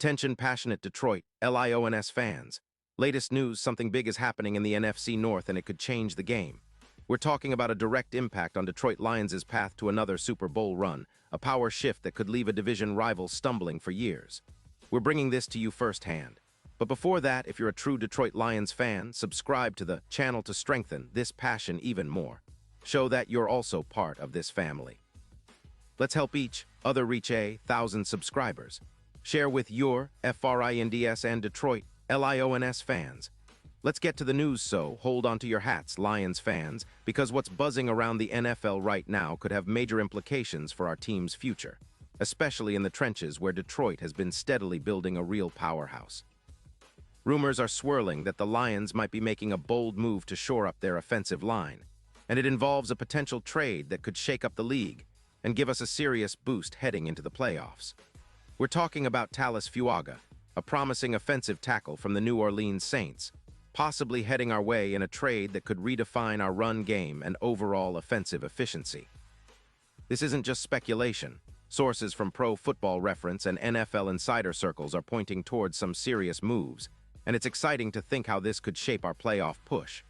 Attention passionate Detroit, Lions fans. Latest news, something big is happening in the NFC North and it could change the game. We're talking about a direct impact on Detroit Lions' path to another Super Bowl run, a power shift that could leave a division rival stumbling for years. We're bringing this to you firsthand. But before that, if you're a true Detroit Lions fan, subscribe to the channel to strengthen this passion even more. Show that you're also part of this family. Let's help each other reach 1,000 subscribers. Share with your FRINDS and Detroit LIONS fans. Let's get to the news, so hold on to your hats, Lions fans, because what's buzzing around the NFL right now could have major implications for our team's future, especially in the trenches where Detroit has been steadily building a real powerhouse. Rumors are swirling that the Lions might be making a bold move to shore up their offensive line, and it involves a potential trade that could shake up the league and give us a serious boost heading into the playoffs. We're talking about Talis Fuaga, a promising offensive tackle from the New Orleans Saints, possibly heading our way in a trade that could redefine our run game and overall offensive efficiency. This isn't just speculation. Sources from Pro Football Reference and NFL insider circles are pointing towards some serious moves, and it's exciting to think how this could shape our playoff push.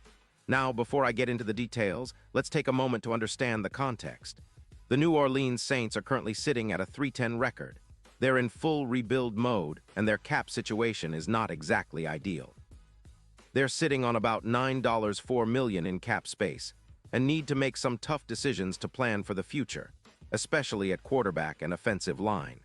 Now, before I get into the details, let's take a moment to understand the context. The New Orleans Saints are currently sitting at a 3-10 record. They're in full rebuild mode, and their cap situation is not exactly ideal. They're sitting on about $9.4 million in cap space and need to make some tough decisions to plan for the future, especially at quarterback and offensive line.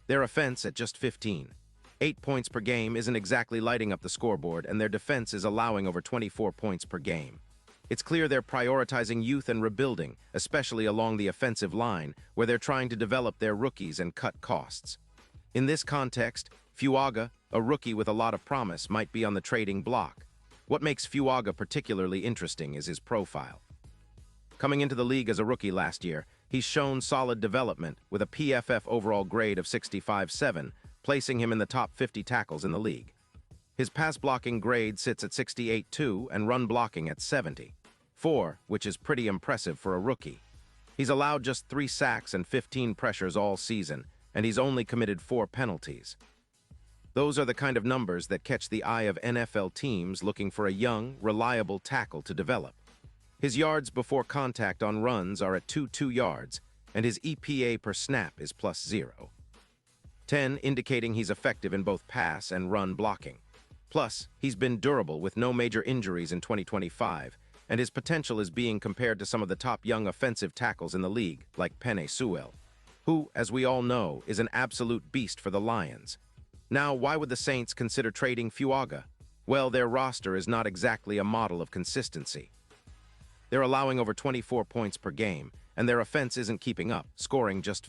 Their offense at just 8 points per game isn't exactly lighting up the scoreboard, and their defense is allowing over 24 points per game. It's clear they're prioritizing youth and rebuilding, especially along the offensive line, where they're trying to develop their rookies and cut costs. In this context, Fuaga, a rookie with a lot of promise, might be on the trading block. What makes Fuaga particularly interesting is his profile. Coming into the league as a rookie last year, he's shown solid development with a PFF overall grade of 65.7, placing him in the top 50 tackles in the league. His pass blocking grade sits at 68.2 and run blocking at 70.4, which is pretty impressive for a rookie. He's allowed just 3 sacks and 15 pressures all season, and he's only committed 4 penalties. Those are the kind of numbers that catch the eye of NFL teams looking for a young, reliable tackle to develop. His yards before contact on runs are at 2 yards, and his EPA per snap is +0. 10, indicating he's effective in both pass and run blocking. Plus, he's been durable with no major injuries in 2025, and his potential is being compared to some of the top young offensive tackles in the league, like Penei Sewell, who, as we all know, is an absolute beast for the Lions. Now, why would the Saints consider trading Fuaga? Well, their roster is not exactly a model of consistency. They're allowing over 24 points per game, and their offense isn't keeping up, scoring just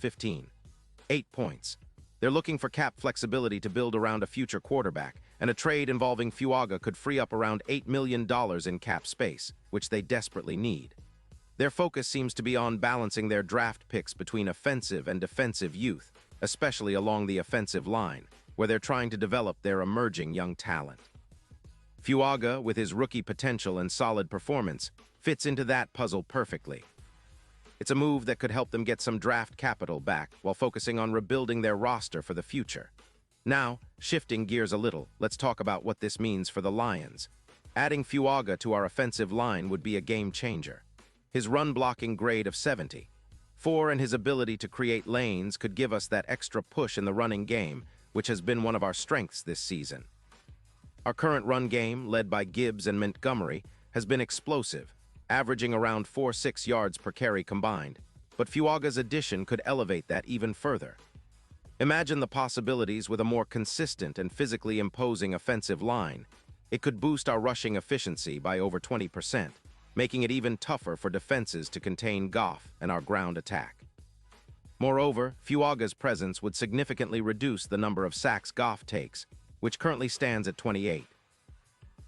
8 points. They're looking for cap flexibility to build around a future quarterback, and a trade involving Fuaga could free up around $8 million in cap space, which they desperately need. Their focus seems to be on balancing their draft picks between offensive and defensive youth, especially along the offensive line, where they're trying to develop their emerging young talent. Fuaga, with his rookie potential and solid performance, fits into that puzzle perfectly. It's a move that could help them get some draft capital back while focusing on rebuilding their roster for the future. Now, shifting gears a little, let's talk about what this means for the Lions. Adding Fuaga to our offensive line would be a game changer. His run-blocking grade of 74 and his ability to create lanes could give us that extra push in the running game, which has been one of our strengths this season. Our current run game, led by Gibbs and Montgomery, has been explosive, averaging around 4.6 yards per carry combined, but Fuaga's addition could elevate that even further. Imagine the possibilities with a more consistent and physically imposing offensive line. It could boost our rushing efficiency by over 20%, making it even tougher for defenses to contain Goff and our ground attack. Moreover, Fuaga's presence would significantly reduce the number of sacks Goff takes, which currently stands at 28.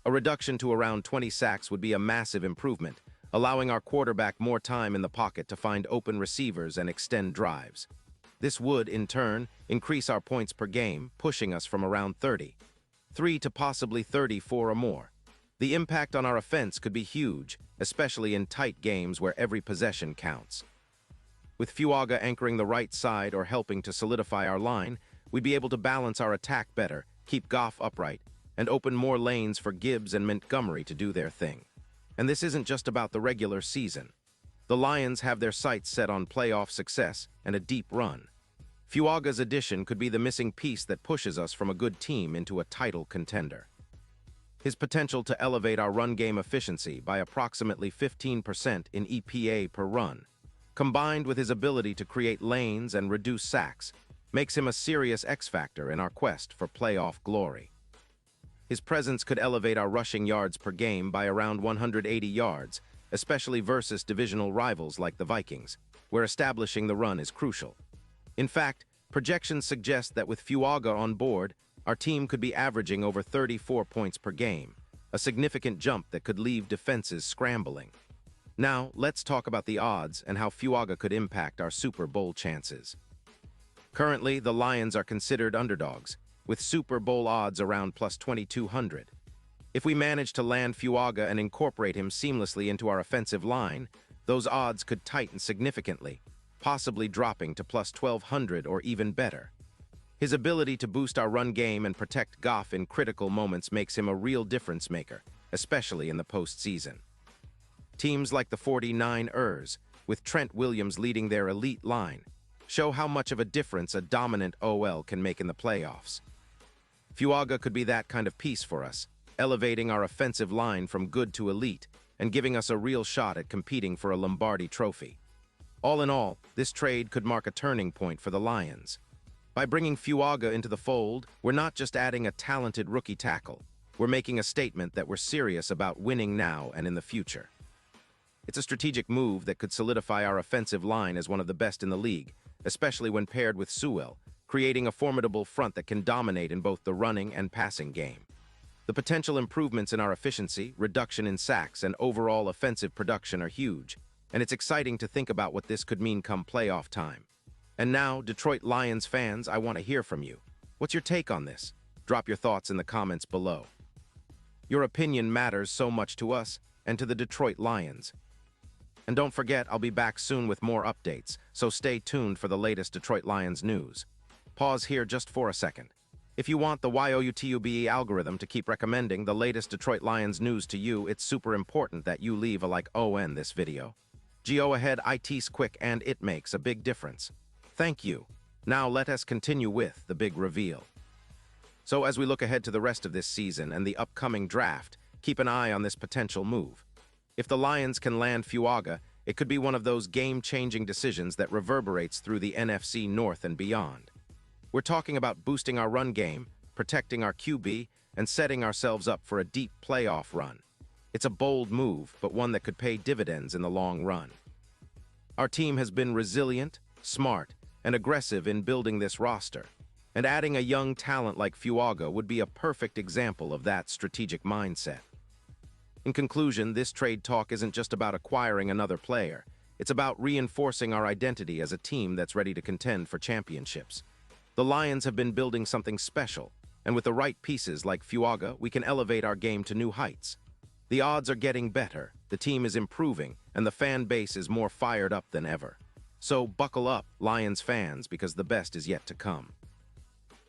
A reduction to around 20 sacks would be a massive improvement, allowing our quarterback more time in the pocket to find open receivers and extend drives. This would, in turn, increase our points per game, pushing us from around 33 to possibly 34 or more. The impact on our offense could be huge, especially in tight games where every possession counts. With Fuaga anchoring the right side or helping to solidify our line, we'd be able to balance our attack better, keep Goff upright, and open more lanes for Gibbs and Montgomery to do their thing. And this isn't just about the regular season. The Lions have their sights set on playoff success and a deep run. Fuaga's addition could be the missing piece that pushes us from a good team into a title contender. His potential to elevate our run game efficiency by approximately 15% in EPA per run, combined with his ability to create lanes and reduce sacks, makes him a serious X-factor in our quest for playoff glory. His presence could elevate our rushing yards per game by around 180 yards, especially versus divisional rivals like the Vikings, where establishing the run is crucial. In fact, projections suggest that with Fuaga on board, our team could be averaging over 34 points per game, a significant jump that could leave defenses scrambling. Now, let's talk about the odds and how Fuaga could impact our Super Bowl chances. Currently, the Lions are considered underdogs, with Super Bowl odds around plus 2,200. If we manage to land Fuaga and incorporate him seamlessly into our offensive line, those odds could tighten significantly, possibly dropping to plus 1,200 or even better. His ability to boost our run game and protect Goff in critical moments makes him a real difference maker, especially in the postseason. Teams like the 49ers, with Trent Williams leading their elite line, show how much of a difference a dominant OL can make in the playoffs. Fuaga could be that kind of piece for us, elevating our offensive line from good to elite and giving us a real shot at competing for a Lombardi trophy. All in all, this trade could mark a turning point for the Lions. By bringing Fuaga into the fold, we're not just adding a talented rookie tackle. We're making a statement that we're serious about winning now and in the future. It's a strategic move that could solidify our offensive line as one of the best in the league, especially when paired with Sewell, creating a formidable front that can dominate in both the running and passing game. The potential improvements in our efficiency, reduction in sacks, and overall offensive production are huge, and it's exciting to think about what this could mean come playoff time. And now, Detroit Lions fans, I want to hear from you. What's your take on this? Drop your thoughts in the comments below. Your opinion matters so much to us and to the Detroit Lions. And don't forget, I'll be back soon with more updates, so stay tuned for the latest Detroit Lions news. Pause here just for a second. If you want the YOUTUBE algorithm to keep recommending the latest Detroit Lions news to you, it's super important that you leave a like on this video. Go ahead, it's quick and it makes a big difference. Thank you. Now let us continue with the big reveal. So as we look ahead to the rest of this season and the upcoming draft, keep an eye on this potential move. If the Lions can land Fuaga, it could be one of those game-changing decisions that reverberates through the NFC North and beyond. We're talking about boosting our run game, protecting our QB, and setting ourselves up for a deep playoff run. It's a bold move, but one that could pay dividends in the long run. Our team has been resilient, smart, and aggressive in building this roster, and adding a young talent like Fuaga would be a perfect example of that strategic mindset. In conclusion, this trade talk isn't just about acquiring another player. It's about reinforcing our identity as a team that's ready to contend for championships. The Lions have been building something special, and with the right pieces like Fuaga, we can elevate our game to new heights. The odds are getting better, the team is improving, and the fan base is more fired up than ever. So buckle up, Lions fans, because the best is yet to come.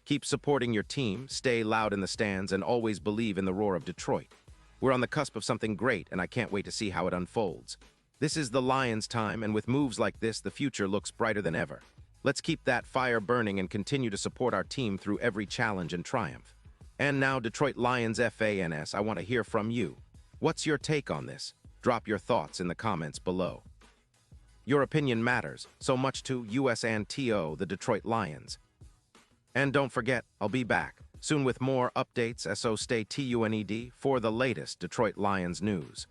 Keep supporting your team, stay loud in the stands, and always believe in the roar of Detroit. We're on the cusp of something great, and I can't wait to see how it unfolds. This is the Lions' time, and with moves like this, the future looks brighter than ever. Let's keep that fire burning and continue to support our team through every challenge and triumph. And now, Detroit Lions fans, I want to hear from you. What's your take on this? Drop your thoughts in the comments below. Your opinion matters so much to us and the Detroit Lions. And don't forget, I'll be back soon with more updates, so stay tuned for the latest Detroit Lions news.